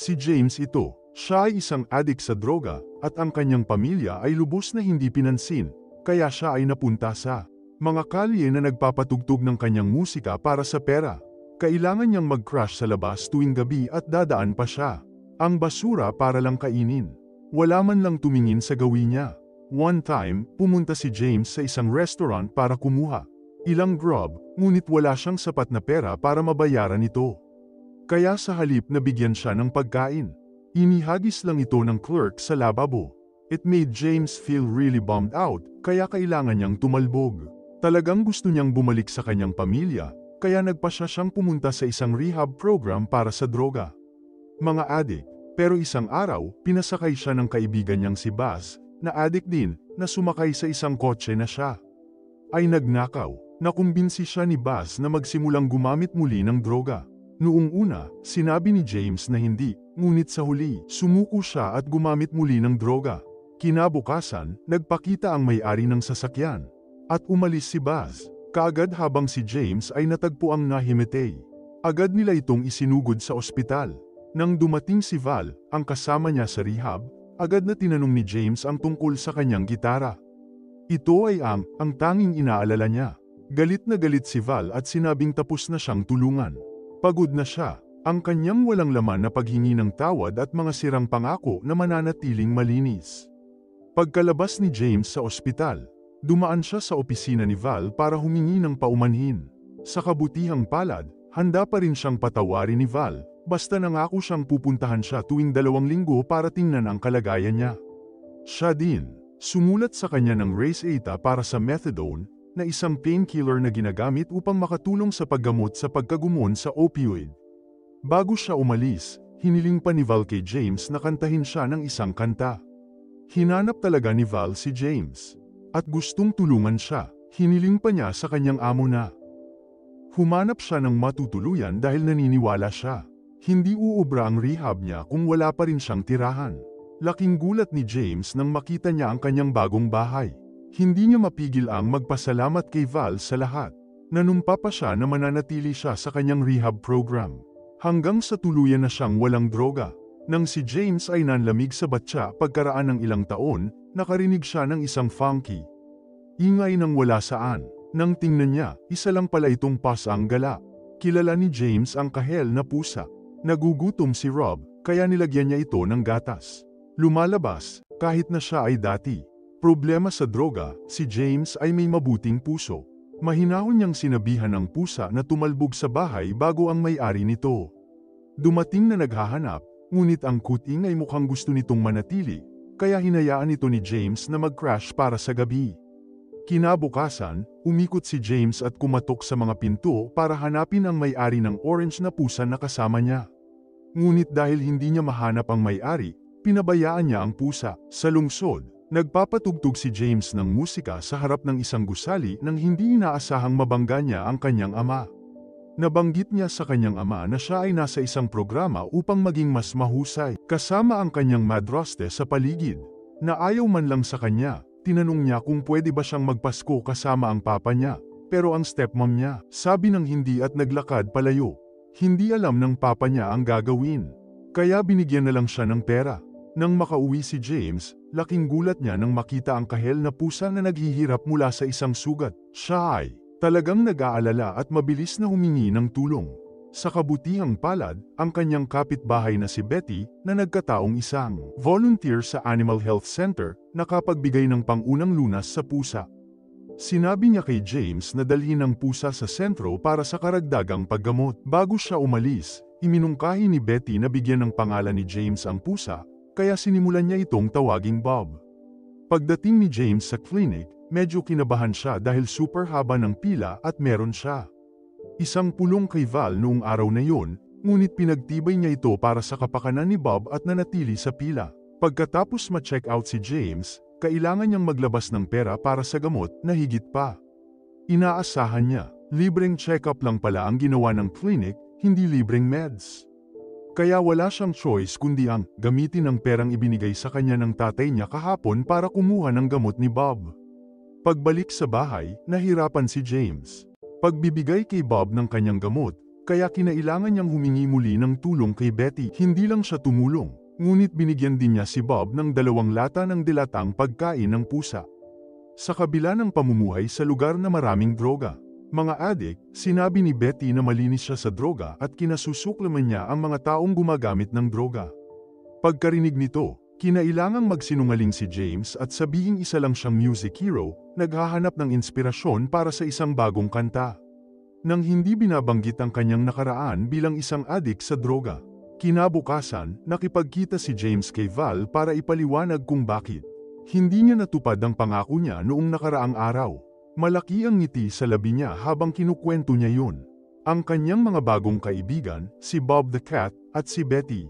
Si James ito, siya ay isang adik sa droga at ang kanyang pamilya ay lubos na hindi pinansin, kaya siya ay napunta sa mga kalye na nagpapatugtog ng kanyang musika para sa pera. Kailangan niyang mag-crash sa labas tuwing gabi at dadaan pa siya. Ang basura para lang kainin. Wala man lang tumingin sa gawin niya. One time, pumunta si James sa isang restaurant para kumuha ilang grub, ngunit wala siyang sapat na pera para mabayaran ito. Kaya sa halip na bigyan siya ng pagkain, inihagis lang ito ng clerk sa lababo. It made James feel really bummed out, kaya kailangan niyang tumalbog. Talagang gusto niyang bumalik sa kanyang pamilya, kaya nagpasya siyang pumunta sa isang rehab program para sa droga. Mga adik, pero isang araw, pinasakay siya ng kaibigan niyang si Baz, na adik din, na sumakay sa isang kotse na siya ay nagnakaw. Nakumbinsi siya ni Baz na magsimulang gumamit muli ng droga. Noong una, sinabi ni James na hindi, ngunit sa huli, sumuko siya at gumamit muli ng droga. Kinabukasan, nagpakita ang may-ari ng sasakyan. At umalis si Baz. Kaagad habang si James ay natagpo ang nahimatay. Agad nila itong isinugod sa ospital. Nang dumating si Val, ang kasama niya sa rehab, agad na tinanong ni James ang tungkol sa kanyang gitara. Ito ay ang tanging inaalala niya. Galit na galit si Val at sinabing tapos na siyang tulungan. Pagod na siya. Ang kanyang walang laman na paghingi ng tawad at mga sirang pangako na mananatiling malinis. Pagkalabas ni James sa ospital, dumaan siya sa opisina ni Val para humingi ng paumanhin. Sa kabutihang palad, handa pa rin siyang patawarin ni Val, basta nangako siyang pupuntahan siya tuwing 2 linggo para tingnan ang kalagayan niya. Siya din, sumulat sa kanya ng Race-Eta para sa methadone, na isang painkiller na ginagamit upang makatulong sa paggamot sa pagkagumon sa opioid. Bago siya umalis, hiniling pa ni Val kay James na kantahin siya ng isang kanta. Hinanap talaga ni Val si James. At gustong tulungan siya, hiniling pa niya sa kanyang amo na humanap siya ng matutuluyan dahil naniniwala siya. Hindi uubra ang rehab niya kung wala pa rin siyang tirahan. Laking gulat ni James nang makita niya ang kanyang bagong bahay. Hindi niya mapigil ang magpasalamat kay Val sa lahat. Nanumpa pa siya na mananatili siya sa kanyang rehab program. Hanggang sa tuluyan na siyang walang droga. Nang si James ay nanlamig sa batya pagkaraan ng ilang taon, nakarinig siya ng isang funky ingay nang wala saan. Nang tingnan niya, isa lang pala itong pasang gala. Kilala ni James ang kahel na pusa. Nagugutom si Rob, kaya nilagyan niya ito ng gatas. Lumalabas, kahit na siya ay dati problema sa droga, si James ay may mabuting puso. Mahinahon niyang sinabihan ang pusa na tumalbog sa bahay bago ang may-ari nito. Dumating na naghahanap, ngunit ang kuting ay mukhang gusto nitong manatili, kaya hinayaan ito ni James na mag-crash para sa gabi. Kinabukasan, umikot si James at kumatok sa mga pinto para hanapin ang may-ari ng orange na pusa na kasama niya. Ngunit dahil hindi niya mahanap ang may-ari, pinabayaan niya ang pusa. Sa lungsod, nagpapatugtog si James ng musika sa harap ng isang gusali nang hindi inaasahang mabangga niya ang kanyang ama. Nabanggit niya sa kanyang ama na siya ay nasa isang programa upang maging mas mahusay, kasama ang kanyang madraste sa paligid. Na ayaw man lang sa kanya, tinanong niya kung pwede ba siyang magpasko kasama ang papa niya, pero ang stepmom niya, sabi ng hindi at naglakad palayo. Hindi alam ng papa niya ang gagawin. Kaya binigyan na lang siya ng pera. Nang makauwi si James, laking gulat niya nang makita ang kahel na pusa na naghihirap mula sa isang sugat. Siya ay talagang nag-aalala at mabilis na humingi ng tulong. Sa kabutihang palad, ang kanyang kapitbahay na si Betty, na nagkataong isang volunteer sa Animal Health Center, nakapagbigay ng pangunang lunas sa pusa. Sinabi niya kay James na dalhin ang pusa sa sentro para sa karagdagang paggamot. Bago siya umalis, iminungkahi ni Betty na bigyan ng pangalan ni James ang pusa, kaya sinimulan niya itong tawaging Bob. Pagdating ni James sa clinic, medyo kinabahan siya dahil super haba ng pila at meron siya isang pulong kay Val noong araw na yun, ngunit pinagtibay niya ito para sa kapakanan ni Bob at nanatili sa pila. Pagkatapos ma-check out si James, kailangan niyang maglabas ng pera para sa gamot na higit pa inaasahan niya. Libreng check-up lang pala ang ginawa ng clinic, hindi libreng meds. Kaya wala siyang choice kundi ang gamitin ang perang ibinigay sa kanya ng tatay niya kahapon para kumuha ng gamot ni Bob. Pagbalik sa bahay, nahirapan si James. Pagbibigay kay Bob ng kanyang gamot, kaya kinailangan niyang humingi muli ng tulong kay Betty. Hindi lang siya tumulong, ngunit binigyan din niya si Bob ng 2 lata ng dilatang pagkain ng pusa. Sa kabila ng pamumuhay sa lugar na maraming droga, mga adik, sinabi ni Betty na malinis siya sa droga at kinasusuklaman niya ang mga taong gumagamit ng droga. Pagkarinig nito, kinailangang magsinungaling si James at sabihing isa lang siyang music hero, naghahanap ng inspirasyon para sa isang bagong kanta. Nang hindi binabanggit ang kanyang nakaraan bilang isang adik sa droga, kinabukasan, nakipagkita si James kay Val para ipaliwanag kung bakit hindi niya natupad ang pangako niya noong nakaraang araw. Malaki ang ngiti sa labi niya habang kinukwento niya yun. Ang kanyang mga bagong kaibigan, si Bob the Cat at si Betty.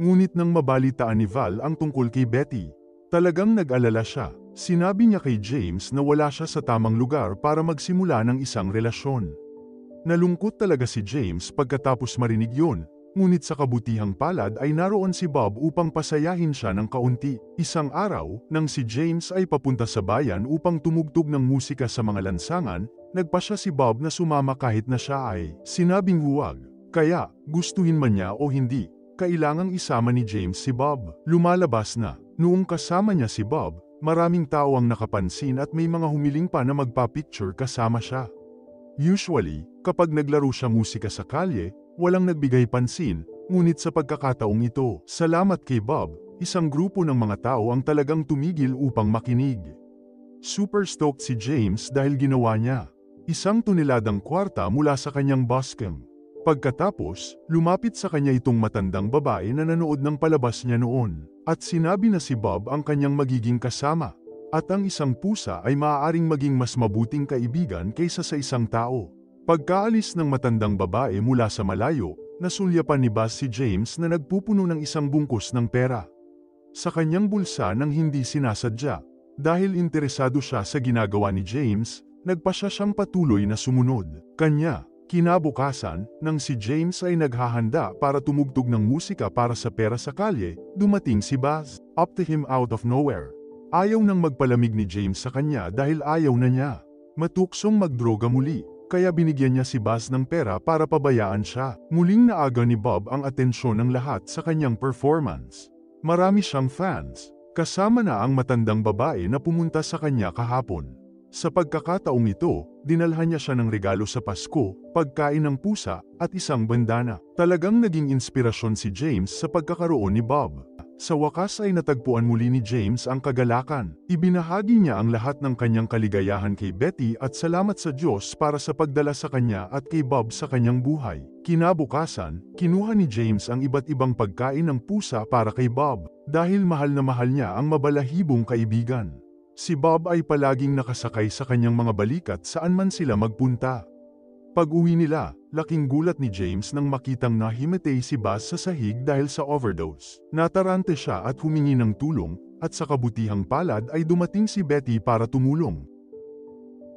Ngunit nang mabalitaan ni Val ang tungkol kay Betty, talagang nag-alala siya. Sinabi niya kay James na wala siya sa tamang lugar para magsimula ng isang relasyon. Nalungkot talaga si James pagkatapos marinig yun, ngunit sa kabutihang palad ay naroon si Bob upang pasayahin siya ng kaunti. Isang araw, nang si James ay papunta sa bayan upang tumugtog ng musika sa mga lansangan, nagpasya si Bob na sumama kahit na siya ay sinabing huwag. Kaya, gustuhin man niya o hindi, kailangang isama ni James si Bob. Lumalabas na, noong kasama niya si Bob, maraming tao ang nakapansin at may mga humiling pa na magpa-picture kasama siya. Usually, kapag naglaro siya musika sa kalye, walang nagbigay pansin, ngunit sa pagkakataong ito, salamat kay Bob, isang grupo ng mga tao ang talagang tumigil upang makinig. Super stoked si James dahil ginawa niya 1 toneladang kwarta mula sa kanyang buscam. Pagkatapos, lumapit sa kanya itong matandang babae na nanood ng palabas niya noon, at sinabi na si Bob ang kanyang magiging kasama, at ang isang pusa ay maaaring maging mas mabuting kaibigan kaysa sa isang tao. Pagkaalis ng matandang babae mula sa malayo, nasulyapan ni Buzz si James na nagpupuno ng isang bungkus ng pera sa kanyang bulsa nang hindi sinasadya. Dahil interesado siya sa ginagawa ni James, nagpasya siyang patuloy na sumunod kanya. Kinabukasan, nang si James ay naghahanda para tumugtog ng musika para sa pera sa kalye, dumating si Buzz, up to him out of nowhere. Ayaw nang magpalamig ni James sa kanya dahil ayaw na niya matuksong magdroga muli. Kaya binigyan niya si Buzz ng pera para pabayaan siya. Muling naaga ni Bob ang atensyon ng lahat sa kanyang performance. Marami siyang fans, kasama na ang matandang babae na pumunta sa kanya kahapon. Sa pagkakataong ito, dinalhan niya siya ng regalo sa Pasko, pagkain ng pusa, at isang bandana. Talagang naging inspirasyon si James sa pagkakaroon ni Bob. Sa wakas ay natagpuan muli ni James ang kagalakan. Ibinahagi niya ang lahat ng kanyang kaligayahan kay Betty at salamat sa Diyos para sa pagdala sa kanya at kay Bob sa kanyang buhay. Kinabukasan, kinuha ni James ang iba't ibang pagkain ng pusa para kay Bob, dahil mahal na mahal niya ang mabalahibong kaibigan. Si Bob ay palaging nakasakay sa kanyang mga balikat saan man sila magpunta. Pag-uwi nila, laking gulat ni James nang makitang nahimatay si Buzz sa sahig dahil sa overdose. Natarante siya at humingi ng tulong, at sa kabutihang palad ay dumating si Betty para tumulong.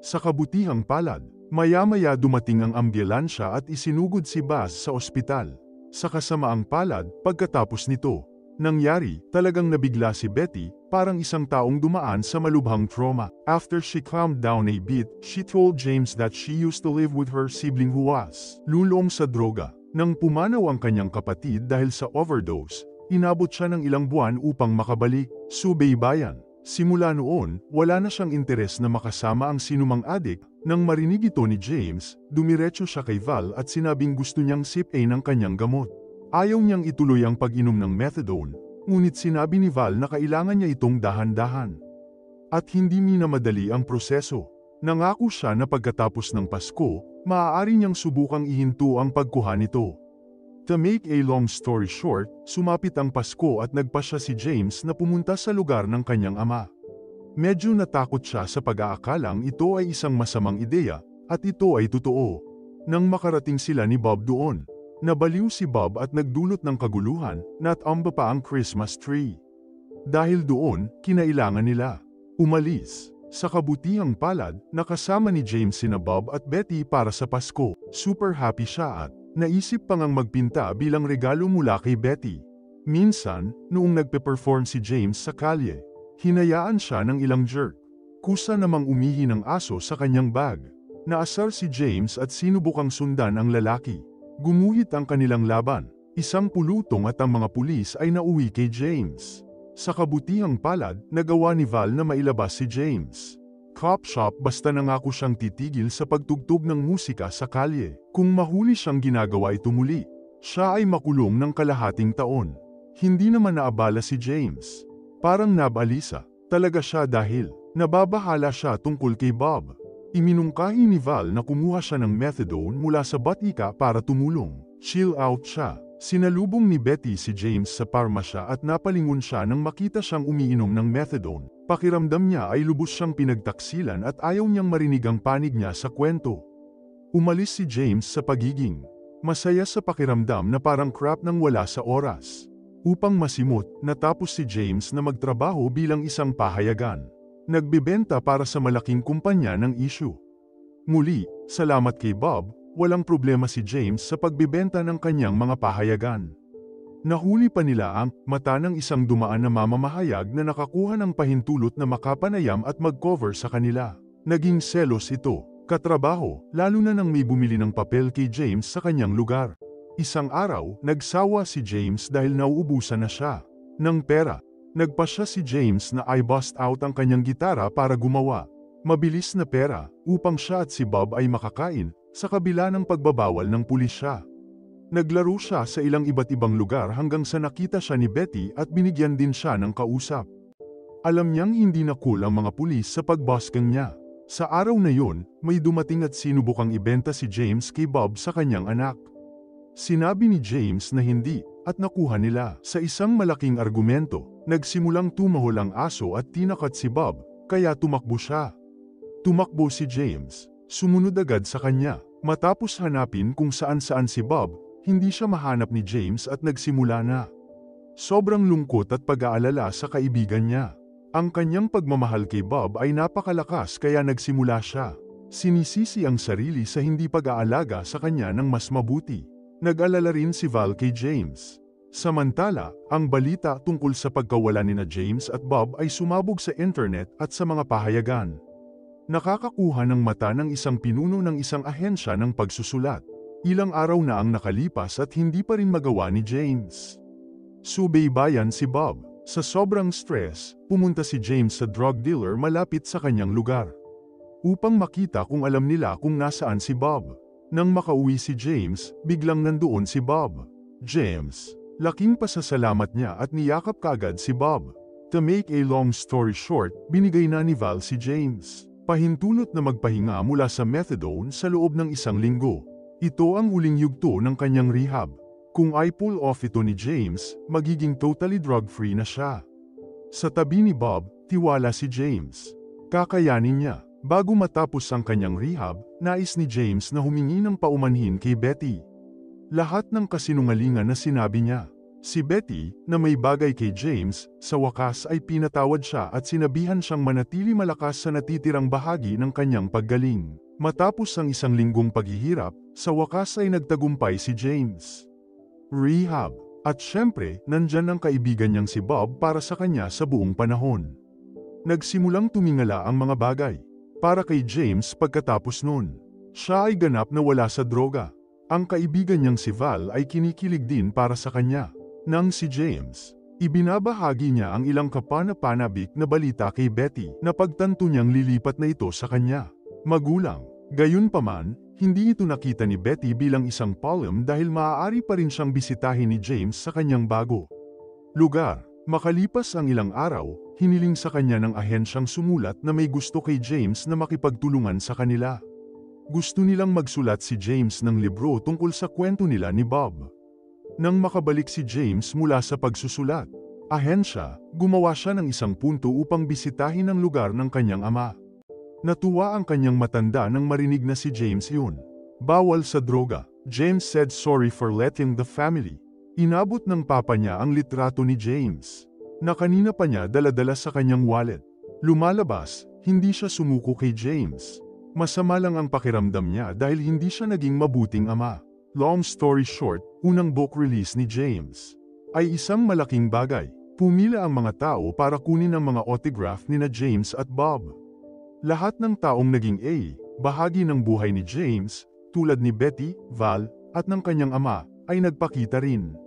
Sa kabutihang palad, maya-maya dumating ang ambulansya at isinugod si Buzz sa ospital. Sa kasamaang palad, pagkatapos nito, nangyari, talagang nabigla si Betty, parang isang taong dumaan sa malubhang trauma. After she calmed down a bit, she told James that she used to live with her sibling who was lulong sa droga. Nang pumanaw ang kanyang kapatid dahil sa overdose, inabot siya ng ilang buwan upang makabalik. Subaybayan. Simula noon, wala na siyang interes na makasama ang sinumang adik. Nang marinig ito ni James, dumiretso siya kay Val at sinabing gusto niyang sip-in ang kanyang gamot. Ayaw niyang ituloy ang pag-inom ng methadone, ngunit sinabi ni Val na kailangan niya itong dahan-dahan. At hindi minamadali ang proseso. Nangako siya na pagkatapos ng Pasko, maaari niyang subukang ihinto ang pagkuha nito. To make a long story short, sumapit ang Pasko at nagpasya si James na pumunta sa lugar ng kanyang ama. Medyo natakot siya sa pag-aakalang ito ay isang masamang ideya, at ito ay totoo. Nang makarating sila ni Bob doon, nabaliw si Bob at nagdulot ng kaguluhan, natamba pa ang Christmas tree. Dahil doon, kinailangan nila umalis. Sa kabutihang palad, nakasama ni James sina Bob at Betty para sa Pasko. Super happy siya at naisip pang ang magpinta bilang regalo mula kay Betty. Minsan, noong nagpe-perform si James sa kalye, hinayaan siya ng ilang jerk. Kusa namang umihi ng aso sa kanyang bag. Naasar si James at sinubukang sundan ang lalaki. Gumuhit ang kanilang laban. Isang pulutong at ang mga pulis ay nauwi kay James. Sa kabutihang palad, nagawa ni Val na mailabas si James. Cop shop basta nangako siyang titigil sa pagtugtog ng musika sa kalye. Kung mahuli siyang ginagawa ito muli, siya ay makulong ng kalahating taon. Hindi naman naabala si James. Parang nabalisa, talaga siya dahil nababahala siya tungkol kay Bob. Iminungkahi ni Val na kumuha siya ng methadone mula sa batika para tumulong. Chill out siya. Sinalubong ni Betty si James sa parmasya at napalingon siya nang makita siyang umiinom ng methadone. Pakiramdam niya ay lubos siyang pinagtaksilan at ayaw niyang marinig ang panig niya sa kwento. Umalis si James sa pagiging masaya sa pakiramdam na parang crap nang wala sa oras. Upang masimot, natapos si James na magtrabaho bilang isang pahayagan. Nagbebenta para sa malaking kumpanya ng issue. Muli, salamat kay Bob, walang problema si James sa pagbibenta ng kanyang mga pahayagan. Nahuli pa nila ang mata ng isang dumaan na mamamahayag na nakakuha ng pahintulot na makapanayam at mag-cover sa kanila. Naging selos ito, katrabaho, lalo na nang may bumili ng papel kay James sa kanyang lugar. Isang araw, nagsawa si James dahil nauubusan na siya ng pera. Nagpasya si James na i-bust out ang kanyang gitara para gumawa mabilis na pera upang siya at si Bob ay makakain sa kabila ng pagbabawal ng pulisya. Naglaro siya sa ilang iba't ibang lugar hanggang sa nakita siya ni Betty at binigyan din siya ng kausap. Alam niyang hindi na cool ang mga pulis sa pagbuskang niya. Sa araw na yun, may dumating at sinubukang ibenta si James kay Bob sa kanyang anak. Sinabi ni James na hindi at nakuha nila. Sa isang malaking argumento, nagsimulang tumahol ang aso at tinakat si Bob, kaya tumakbo siya. Tumakbo si James. Sumunod agad sa kanya. Matapos hanapin kung saan-saan si Bob, hindi siya mahanap ni James at nagsimula na sobrang lungkot at pag-aalala sa kaibigan niya. Ang kanyang pagmamahal kay Bob ay napakalakas kaya nagsimula siya. Sinisisi ang sarili sa hindi pag-aalaga sa kanya ng mas mabuti. Nag-alala rin si Val kay James. Samantala, ang balita tungkol sa pagkawala nina James at Bob ay sumabog sa internet at sa mga pahayagan. Nakakakuha ng mata ng isang pinuno ng isang ahensya ng pagsusulat. Ilang araw na ang nakalipas at hindi pa rin magawa ni James. Subaybayan si Bob. Sa sobrang stress, pumunta si James sa drug dealer malapit sa kanyang lugar upang makita kung alam nila kung nasaan si Bob. Nang makauwi si James, biglang nandoon si Bob. James, laking pasasalamat niya at niyakap kaagad si Bob. To make a long story short, binigay na ni Val si James pahintulot na magpahinga mula sa methadone sa loob ng 1 linggo. Ito ang huling yugto ng kanyang rehab. Kung i-pull off ito ni James, magiging totally drug-free na siya. Sa tabi ni Bob, tiwala si James. Kakayanin niya. Bago matapos ang kanyang rehab, nais ni James na humingi ng paumanhin kay Betty. Lahat ng kasinungalingan na sinabi niya. Si Betty, na may bagay kay James, sa wakas ay pinatawad siya at sinabihan siyang manatili malakas sa natitirang bahagi ng kanyang paggaling. Matapos ang 1 linggong paghihirap, sa wakas ay nagtagumpay si James. Rehab. At syempre, nandyan ang kaibigan niyang si Bob para sa kanya sa buong panahon. Nagsimulang tumingala ang mga bagay. Para kay James pagkatapos nun, siya ay ganap na wala sa droga. Ang kaibigan niyang si Val ay kinikilig din para sa kanya. Nang si James, ibinabahagi niya ang ilang kapana-panabik na balita kay Betty na pagtanto niyang lilipat na ito sa kanya. Magulang. Gayunpaman, hindi ito nakita ni Betty bilang isang palm dahil maaari pa rin siyang bisitahin ni James sa kanyang bago lugar. Makalipas ang ilang araw, hiniling sa kanya ng ahensyang sumulat na may gusto kay James na makipagtulungan sa kanila. Gusto nilang magsulat si James ng libro tungkol sa kwento nila ni Bob. Nang makabalik si James mula sa pagsusulat, ahensya, gumawa siya ng 1 punto upang bisitahin ang lugar ng kanyang ama. Natuwa ang kanyang matanda nang marinig na si James yun. Bawal sa droga. James said sorry for letting the family. Inabot ng papa niya ang litrato ni James, na kanina pa niya dala-dala sa kanyang wallet. Lumalabas, hindi siya sumuko kay James. Masama lang ang pakiramdam niya dahil hindi siya naging mabuting ama. Long story short, unang book release ni James ay isang malaking bagay. Pumila ang mga tao para kunin ang mga autograph nina James at Bob. Lahat ng taong naging bahagi ng buhay ni James, tulad ni Betty, Val, at ng kanyang ama ay nagpakita rin.